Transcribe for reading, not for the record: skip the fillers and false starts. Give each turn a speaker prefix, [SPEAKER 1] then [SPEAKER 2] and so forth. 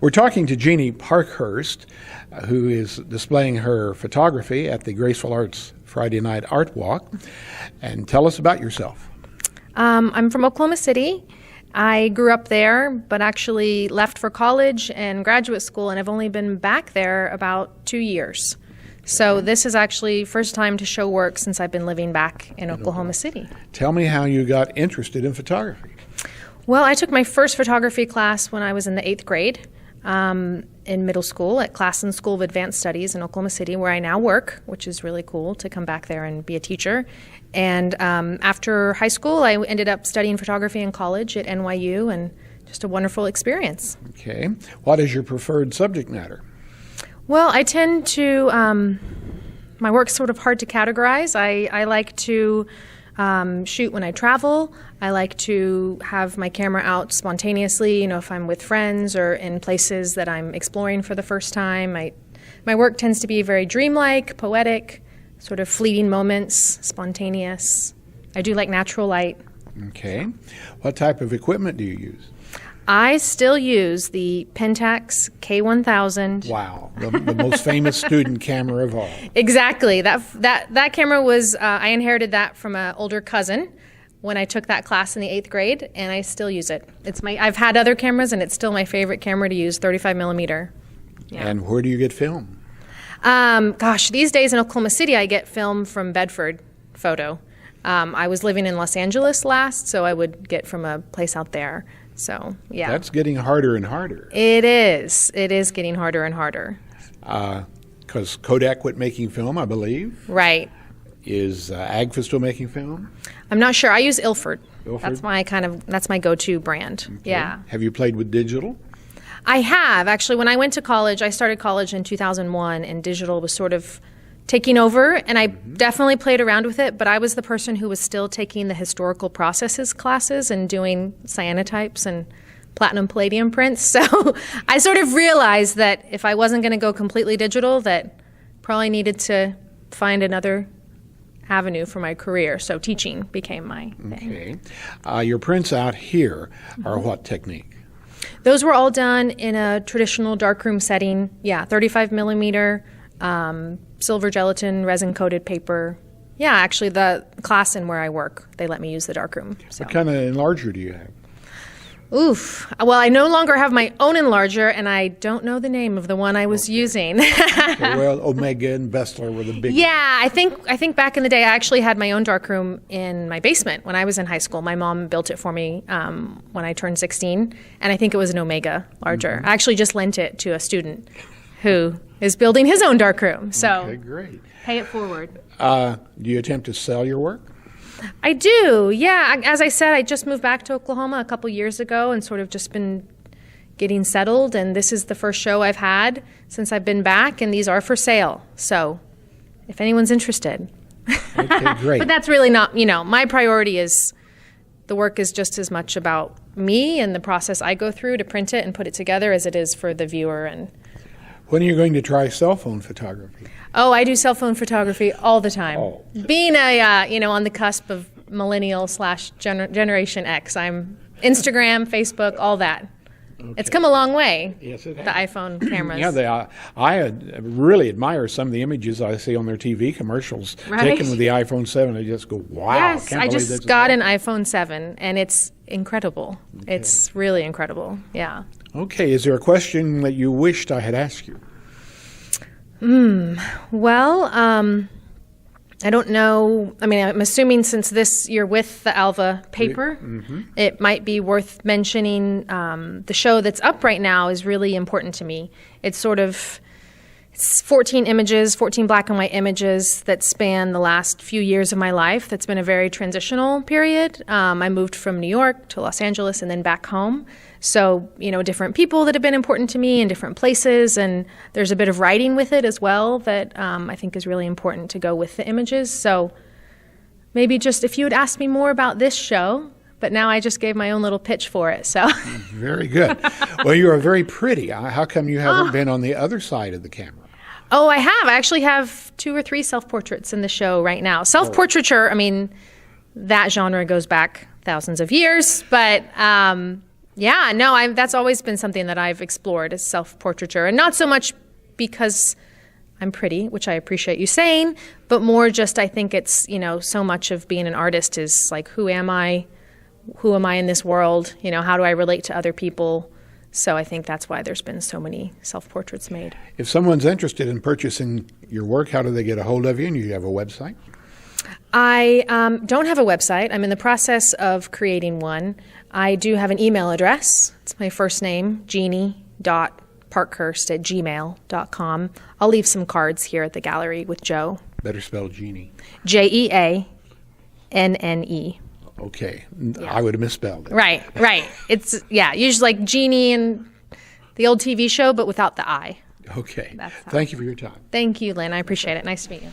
[SPEAKER 1] We're talking to Jeanne Parkhurst, who is displaying her photography at the Graceful Arts Friday Night Art Walk. And tell us about yourself.
[SPEAKER 2] I'm from Oklahoma City. I grew up there, but actually left for college and graduate school, and I've only been back there about 2 years. So this is actually first time to show work since I've been living back in Oklahoma City.
[SPEAKER 1] Tell me how you got interested in photography.
[SPEAKER 2] Well, I took my first photography class when I was in the 8th grade in middle school at Classen School of Advanced Studies in Oklahoma City, where I now work, which is really cool to come back there and be a teacher. And after high school, I ended up studying photography in college at NYU, and just a wonderful experience.
[SPEAKER 1] Okay. What is your preferred subject matter?
[SPEAKER 2] Well, I tend to, my work's sort of hard to categorize. I like to shoot when I travel. I like to have my camera out spontaneously, if I'm with friends or in places that I'm exploring for the first time. My work tends to be very dreamlike, poetic, sort of fleeting moments, spontaneous. I do like natural light.
[SPEAKER 1] Okay. What type of equipment do you use?
[SPEAKER 2] I still use the Pentax K1000.
[SPEAKER 1] Wow, the most famous student camera of all.
[SPEAKER 2] Exactly. That camera was, I inherited that from an older cousin when I took that class in the 8th grade, and I still use it. I've had other cameras, and it's still my favorite camera to use, 35 millimeter. Yeah.
[SPEAKER 1] And where do you get film?
[SPEAKER 2] These days in Oklahoma City, I get film from Bedford Photo. I was living in Los Angeles last, so I would get from a place out there. So, yeah.
[SPEAKER 1] That's getting harder and harder.
[SPEAKER 2] It is. It is getting harder and harder.
[SPEAKER 1] Because Kodak quit making film, I believe.
[SPEAKER 2] Right.
[SPEAKER 1] Is Agfa still making film?
[SPEAKER 2] I'm not sure. I use Ilford.
[SPEAKER 1] Ilford?
[SPEAKER 2] That's my go-to brand. Okay. Yeah.
[SPEAKER 1] Have you played with digital?
[SPEAKER 2] I have. Actually, when I went to college, I started college in 2001, and digital was sort of taking over, and I definitely played around with it, but I was the person who was still taking the historical processes classes and doing cyanotypes and platinum palladium prints. So I sort of realized that if I wasn't going to go completely digital, that probably needed to find another avenue for my career. So teaching became my thing.
[SPEAKER 1] Okay. Your prints out here are what technique?
[SPEAKER 2] Those were all done in a traditional darkroom setting. Yeah, 35 millimeter, silver gelatin, resin-coated paper. Yeah, actually, the class in where I work, they let me use the darkroom. So.
[SPEAKER 1] What kind of enlarger do you have?
[SPEAKER 2] Oof. Well, I no longer have my own enlarger, and I don't know the name of the one I was using.
[SPEAKER 1] Okay, well, Omega and Bestler were the big
[SPEAKER 2] Yeah, I think back in the day, I actually had my own darkroom in my basement when I was in high school. My mom built it for me when I turned 16, and I think it was an Omega larger. I actually just lent it to a student who is building his own darkroom. So
[SPEAKER 1] okay, great.
[SPEAKER 2] Pay it forward.
[SPEAKER 1] Do you attempt to sell your work?
[SPEAKER 2] I do, yeah. As I said, I just moved back to Oklahoma a couple years ago and sort of just been getting settled, and this is the first show I've had since I've been back, and these are for sale. So if anyone's interested.
[SPEAKER 1] Okay, great.
[SPEAKER 2] But that's really not, my priority is the work is just as much about me and the process I go through to print it and put it together as it is for the viewer. And
[SPEAKER 1] when are you going to try cell phone photography?
[SPEAKER 2] Oh, I do cell phone photography all the time.
[SPEAKER 1] Oh.
[SPEAKER 2] Being on the cusp of millennial / Generation X, I'm Instagram, Facebook, all that. Okay. It's come a long way.
[SPEAKER 1] Yes, it has.
[SPEAKER 2] The iPhone cameras.
[SPEAKER 1] Yeah, I really admire some of the images I see on their TV commercials taken with the iPhone 7. I just go, wow.
[SPEAKER 2] Yes, I just got an iPhone 7, and it's incredible. Okay. It's really incredible, yeah.
[SPEAKER 1] Okay, is there a question that you wished I had asked you?
[SPEAKER 2] Well, I don't know. I mean, I'm assuming since you're with the Alva paper, it might be worth mentioning the show that's up right now is really important to me. It's 14 images, 14 black and white images that span the last few years of my life. That's been a very transitional period. I moved from New York to Los Angeles and then back home. So, different people that have been important to me in different places, and there's a bit of writing with it as well that I think is really important to go with the images. So maybe just if you had asked me more about this show, but now I just gave my own little pitch for it. So
[SPEAKER 1] Very good. Well, you are very pretty. How come you haven't been on the other side of the camera?
[SPEAKER 2] Oh, I have. I actually have 2 or 3 self-portraits in the show right now. Self-portraiture, I mean, that genre goes back thousands of years, but Yeah, no, that's always been something that I've explored is self-portraiture, and not so much because I'm pretty, which I appreciate you saying, but more just I think it's, so much of being an artist is like, who am I? Who am I in this world? How do I relate to other people? So I think that's why there's been so many self-portraits made.
[SPEAKER 1] If someone's interested in purchasing your work, how do they get a hold of you? And you have a website? I
[SPEAKER 2] don't have a website. I'm in the process of creating one. I do have an email address. It's my first name, Jeanne.Parkhurst@gmail.com. I'll leave some cards here at the gallery with Joe.
[SPEAKER 1] Better spell Jeanne.
[SPEAKER 2] Jeanne.
[SPEAKER 1] Okay.
[SPEAKER 2] Yeah.
[SPEAKER 1] I would have misspelled it.
[SPEAKER 2] Right. It's, usually like Jeannie in the old TV show, but without the I.
[SPEAKER 1] Okay.
[SPEAKER 2] That's how.
[SPEAKER 1] Thank you for your time.
[SPEAKER 2] Thank you, Lynn. I appreciate it. Nice to meet you.